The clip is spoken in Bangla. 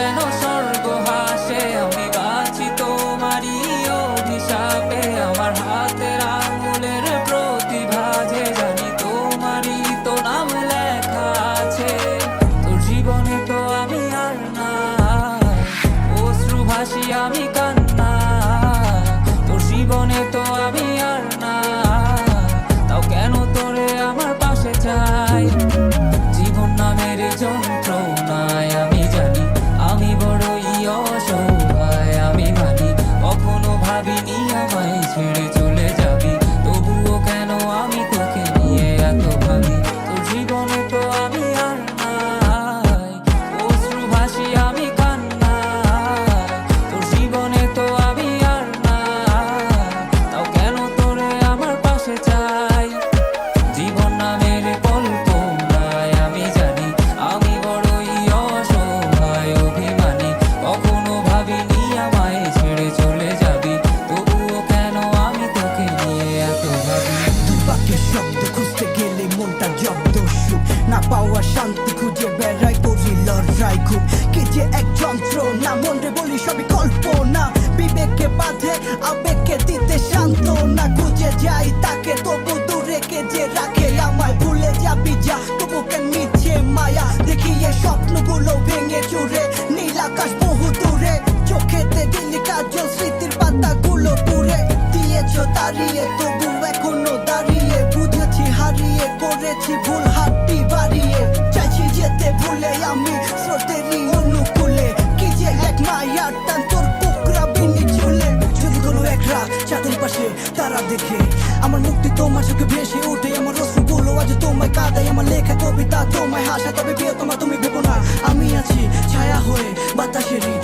যেন স্বর্গ হাসে। আমি বাঁচি তোমারই অভিশাপে, আমার হাতের আঙুলের প্রতিভা যে জানি তোমারই তো নাম লেখা আছে। তোর জীবনে তো আমি আর না, অশ্রু ভাসি আমি কান্না। তোর জীবনে তো আমি আর না, তাও কেন তোরে আমার পাশে চাই। জীবন নামের যন্ত্রণায় আমি জানি আমি বড়ই অসহায়। আমি মানি কখনো ভাবিনি আমায় ছেড়ে চলে যাবি, তবুও কেন আমি তোকে নিয়ে এত ভাবি। তোর জীবনে তো আমি আর নাই, অশ্রু ভাসি আমি কান্না। তোর জীবনে তো আমি আর না, তাও কেন তোরে আমার পাশে চাই। জীবন নামের কল্পনায় আমি জানি আমি বড়ই অসহায় অভিমানী। কখনো ভাবিনি আমায় ছেড়ে চলে যাবি, তবুও কেন আমি তোকে নিয়ে এত ভাবি। বাক্যের শব্দ খুঁজতে গেলে মনটা জব্দ, সুখ না পাওয়া শান্তি খুঁজে বেড়াই, করি লড়াই খুব কি যে এক যন্ত্র না। মনরে বলি সবই কল্পনা, বিবেককে বাঁধে আবেগকে দিতে শান্ত না। খুঁজে যাই তাকে তবু দূরে কে যে রাখে আমায়। ভুলে যাবি যা তবু কেন মিছে মায়া, দেখি এ স্বপ্নগুলো ভেঙে চুরে। নীল আকাশ বহু দূরে, চোখেতে দিলি কাজল স্মৃতির পাতাগুলো পুড়ে দিয়েছো তাড়িয়ে, তবু এখনো দাঁড়িয়ে। বুঝেছি হারিয়ে করেছি ভুল, হাতটি বাড়িয়ে চাইছি যেতে ভুলে আমি স্রোতেরই অনুকূলে। কি যে এক মায়ার টান তোর কুকরা বিনি ঝুলে। যদি কোনো এক রাত চাঁদের পাশে তারা দেখে আমার মুক্তি তোমার চোখে ভেসে ওঠে। আমার অশ্রুগুলো আজ তোমায় কাঁদাই, আমার লেখা কবিতা তোমায় হাসা। তবে বিয়ে তোমার তুমি ভেবো না, আমি আছি ছায়া হয়ে বাতাসেরই